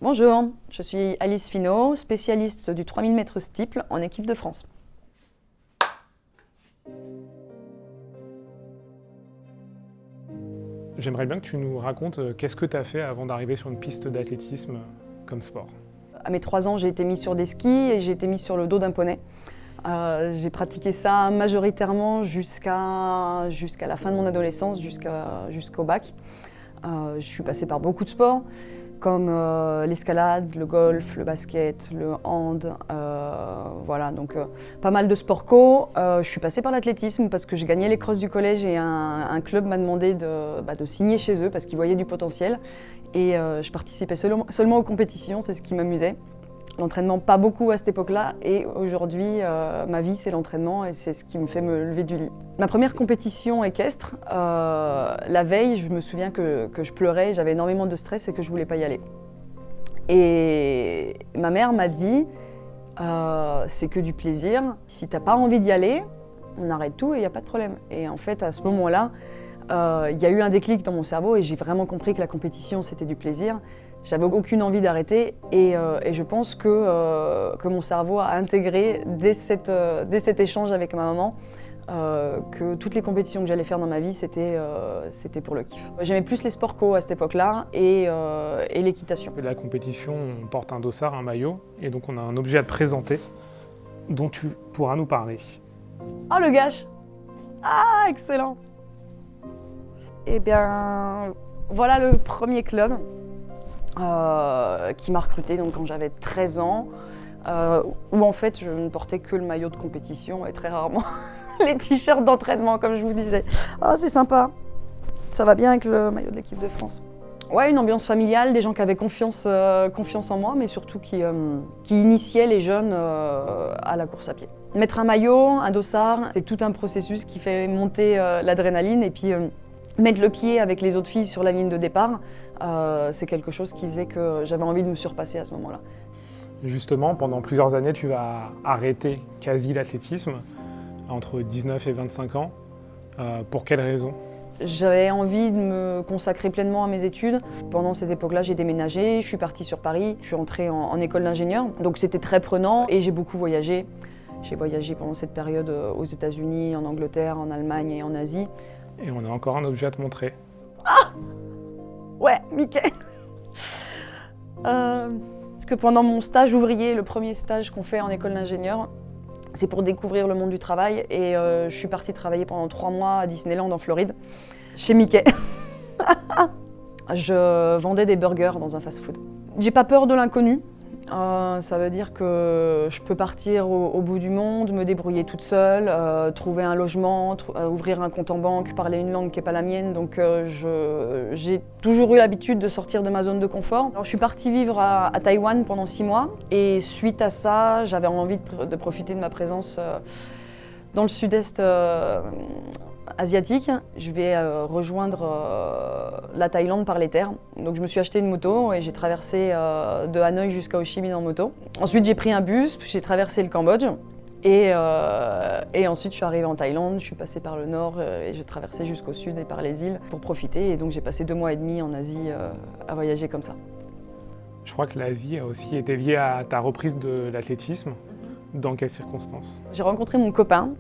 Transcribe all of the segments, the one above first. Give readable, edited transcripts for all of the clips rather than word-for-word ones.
Bonjour, je suis Alice Finot, spécialiste du 3000 mètres steeple en équipe de France. J'aimerais bien que tu nous racontes qu'est-ce que tu as fait avant d'arriver sur une piste d'athlétisme comme sport. À mes 3 ans, j'ai été mise sur des skis et j'ai été mise sur le dos d'un poney. J'ai pratiqué ça majoritairement jusqu'à la fin de mon adolescence, jusqu'au bac. Je suis passée par beaucoup de sports, comme l'escalade, le golf, le basket, le hand, voilà, donc pas mal de sports co. Je suis passée par l'athlétisme parce que j'ai gagné les crosses du collège et un club m'a demandé de signer chez eux parce qu'ils voyaient du potentiel. Et je participais seulement aux compétitions, c'est ce qui m'amusait. L'entraînement, pas beaucoup à cette époque-là, et aujourd'hui, ma vie, c'est l'entraînement et c'est ce qui me fait me lever du lit. Ma première compétition équestre, la veille, je me souviens que je pleurais, j'avais énormément de stress et que je voulais pas y aller. Et ma mère m'a dit, c'est que du plaisir, si t'as pas envie d'y aller, on arrête tout et il n'y a pas de problème. Et en fait, à ce moment-là, il y a eu un déclic dans mon cerveau et j'ai vraiment compris que la compétition, c'était du plaisir. J'avais aucune envie d'arrêter et je pense que mon cerveau a intégré dès cet échange avec ma maman que toutes les compétitions que j'allais faire dans ma vie, c'était pour le kiff. J'aimais plus les sports co à cette époque-là et l'équitation. La compétition, on porte un dossard, un maillot, et donc on a un objet à te présenter dont tu pourras nous parler. Oh le gâche! Ah, excellent! Eh bien, voilà le premier club qui m'a recrutée donc, quand j'avais 13 ans, où en fait je ne portais que le maillot de compétition et très rarement les t-shirts d'entraînement comme je vous disais. Ah, c'est sympa, ça va bien avec le maillot de l'équipe de France. Ouais, une ambiance familiale, des gens qui avaient confiance en moi, mais surtout qui initiaient les jeunes à la course à pied. Mettre un maillot, un dossard, c'est tout un processus qui fait monter l'adrénaline et puis mettre le pied avec les autres filles sur la ligne de départ, c'est quelque chose qui faisait que j'avais envie de me surpasser à ce moment-là. Justement, pendant plusieurs années, tu vas arrêter quasi l'athlétisme, entre 19 et 25 ans. Pour quelles raisons ? J'avais envie de me consacrer pleinement à mes études. Pendant cette époque-là, j'ai déménagé, je suis partie sur Paris, je suis rentrée en école d'ingénieur. Donc c'était très prenant et j'ai beaucoup voyagé. J'ai voyagé pendant cette période aux États-Unis, en Angleterre, en Allemagne et en Asie. Et on a encore un objet à te montrer. Ah! Ouais, Mickey. Parce que pendant mon stage ouvrier, le premier stage qu'on fait en école d'ingénieur, c'est pour découvrir le monde du travail et je suis partie travailler pendant 3 mois à Disneyland en Floride, chez Mickey. Je vendais des burgers dans un fast-food. J'ai pas peur de l'inconnu. Ça veut dire que je peux partir au bout du monde, me débrouiller toute seule, trouver un logement, ouvrir un compte en banque, parler une langue qui n'est pas la mienne. Donc j'ai toujours eu l'habitude de sortir de ma zone de confort. Alors, je suis partie vivre à Taïwan pendant 6 mois et suite à ça, j'avais envie de profiter de ma présence dans le sud-est asiatique. Je vais rejoindre la Thaïlande par les terres. Donc je me suis acheté une moto et j'ai traversé de Hanoï jusqu'à Ho Chi Minh en moto. Ensuite j'ai pris un bus, j'ai traversé le Cambodge et ensuite je suis arrivée en Thaïlande, je suis passée par le nord et j'ai traversé jusqu'au sud et par les îles pour profiter. Et donc j'ai passé 2 mois et demi en Asie à voyager comme ça. Je crois que l'Asie a aussi été liée à ta reprise de l'athlétisme. Dans quelles circonstances ? J'ai rencontré mon copain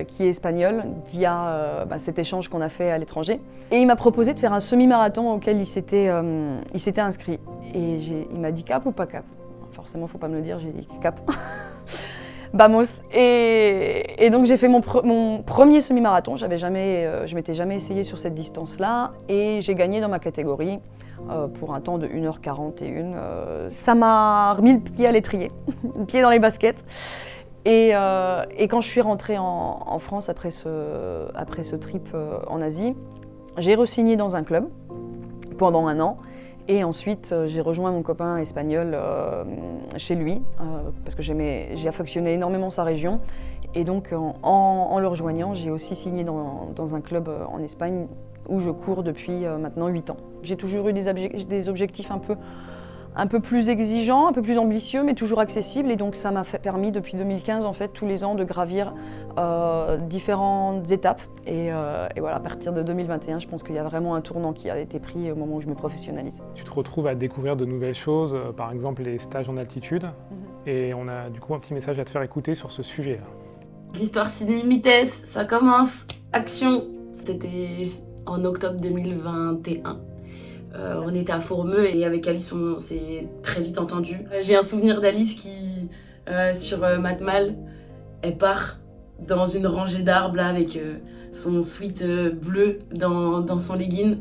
qui est espagnol via cet échange qu'on a fait à l'étranger. Et il m'a proposé de faire un semi-marathon auquel il s'était inscrit. Et il m'a dit cap ou pas cap ? Forcément, il ne faut pas me le dire, j'ai dit cap. Vamos. Et donc j'ai fait mon premier semi-marathon. Je m'étais jamais essayée sur cette distance-là et j'ai gagné dans ma catégorie. Pour un temps de 1h41. Ça m'a remis le pied à l'étrier, le pied dans les baskets. Et quand je suis rentrée en France après ce trip en Asie, j'ai re-signé dans un club pendant 1 an. Et ensuite, j'ai rejoint mon copain espagnol chez lui, parce que j'ai affectionné énormément sa région. Et donc, en le rejoignant, j'ai aussi signé dans un club en Espagne où je cours depuis maintenant 8 ans. J'ai toujours eu des objectifs un un peu plus exigeant, un peu plus ambitieux, mais toujours accessible. Et donc ça m'a permis depuis 2015, en fait, tous les ans de gravir différentes étapes. Et voilà, à partir de 2021, je pense qu'il y a vraiment un tournant qui a été pris au moment où je me professionnalise. Tu te retrouves à découvrir de nouvelles choses, par exemple les stages en altitude. Et on a du coup un petit message à te faire écouter sur ce sujet-là. L'histoire Sin Limites, ça commence. Action. C'était en octobre 2021. On était à Fourmeux et avec Alice, on s'est très vite entendu. J'ai un souvenir d'Alice qui, sur Matmal, elle part dans une rangée d'arbres là, avec son sweat bleu dans son legging.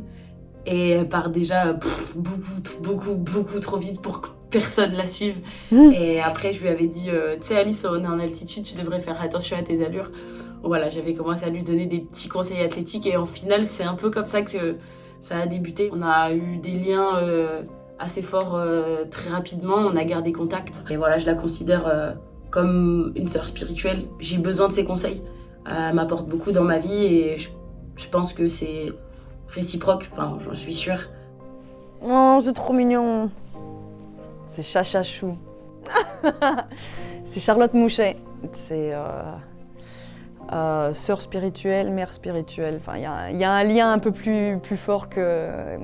Et elle part déjà beaucoup trop vite pour que personne la suive. Et après, je lui avais dit, tu sais Alice, on est en altitude, tu devrais faire attention à tes allures. Voilà, j'avais commencé à lui donner des petits conseils athlétiques et en final, c'est un peu comme ça que ça a débuté. On a eu des liens assez forts très rapidement, on a gardé contact. Et voilà, je la considère comme une sœur spirituelle. J'ai besoin de ses conseils. Elle m'apporte beaucoup dans ma vie et je pense que c'est réciproque, enfin j'en suis sûre. Oh, c'est trop mignon. C'est Chachachou. C'est Charlotte Mouchet. C'est sœur spirituelle, mère spirituelle. Enfin, il y a un lien un peu plus fort que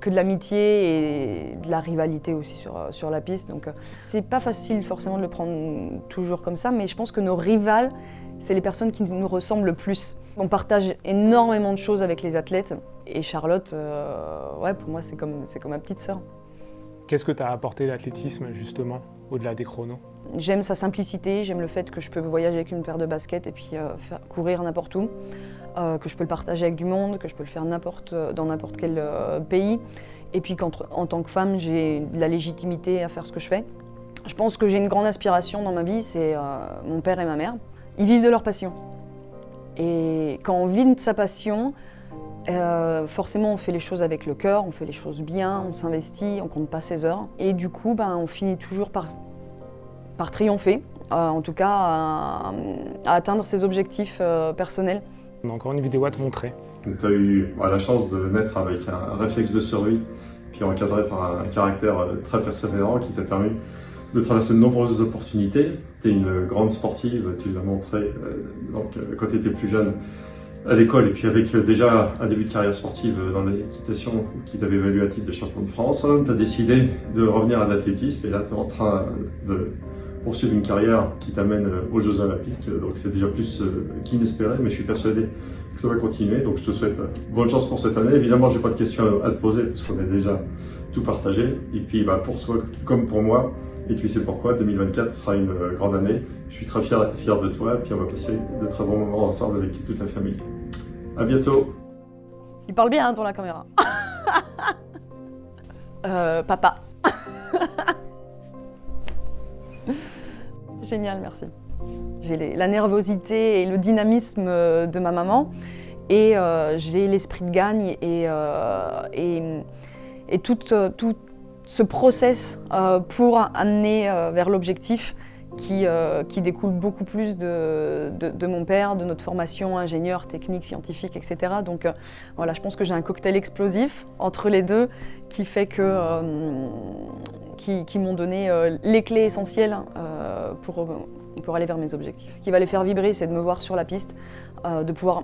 de l'amitié et de la rivalité aussi sur la piste. Donc, c'est pas facile forcément de le prendre toujours comme ça, mais je pense que nos rivales, c'est les personnes qui nous ressemblent le plus. On partage énormément de choses avec les athlètes. Et Charlotte, ouais, pour moi, c'est comme ma petite sœur. Qu'est-ce que t'as apporté l'athlétisme, justement, au-delà des chronos? J'aime sa simplicité, j'aime le fait que je peux voyager avec une paire de baskets et puis courir n'importe où, que je peux le partager avec du monde, que je peux le faire dans n'importe quel pays. Et puis qu'en tant que femme, j'ai de la légitimité à faire ce que je fais. Je pense que j'ai une grande aspiration dans ma vie, c'est mon père et ma mère. Ils vivent de leur passion. Et quand on vit de sa passion, forcément on fait les choses avec le cœur, on fait les choses bien, on s'investit, on compte pas ses heures. Et du coup, on finit toujours par triompher, en tout cas à atteindre ses objectifs personnels. On a encore une vidéo à te montrer. Tu as eu la chance de naître avec un réflexe de survie, puis encadré par un caractère très persévérant qui t'a permis de traverser de nombreuses opportunités. Tu es une grande sportive, tu l'as montré quand tu étais plus jeune à l'école et puis avec déjà un début de carrière sportive dans l'équitation qui t'avait valu à titre de champion de France. Tu as décidé de revenir à l'athlétisme et là tu es en train de poursuivre une carrière qui t'amène aux Jeux Olympiques. Donc c'est déjà plus qu'inespéré, mais je suis persuadé que ça va continuer. Donc je te souhaite bonne chance pour cette année. Évidemment, j'ai pas de questions à te poser parce qu'on a déjà tout partagé. Et puis pour toi comme pour moi, et tu sais pourquoi, 2024 sera une grande année. Je suis très fier de toi et puis on va passer de très bons moments ensemble avec toute la famille. À bientôt. Il parle bien dans la caméra. Papa. C'est génial, merci. J'ai la nervosité et le dynamisme de ma maman et j'ai l'esprit de gagne et tout ce process pour amener vers l'objectif qui découle beaucoup plus de mon père, de notre formation ingénieur, technique, scientifique, etc. Donc voilà, je pense que j'ai un cocktail explosif entre les deux qui fait que qui m'ont donné les clés essentielles pour aller vers mes objectifs. Ce qui va les faire vibrer, c'est de me voir sur la piste, de pouvoir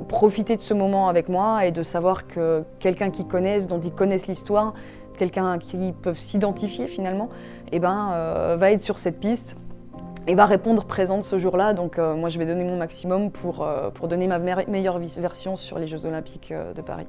profiter de ce moment avec moi et de savoir que quelqu'un qu'ils connaissent, dont ils connaissent l'histoire, quelqu'un à qui ils peuvent s'identifier finalement, va être sur cette piste et va répondre présente ce jour-là. Donc moi je vais donner mon maximum pour donner ma meilleure version sur les Jeux Olympiques de Paris.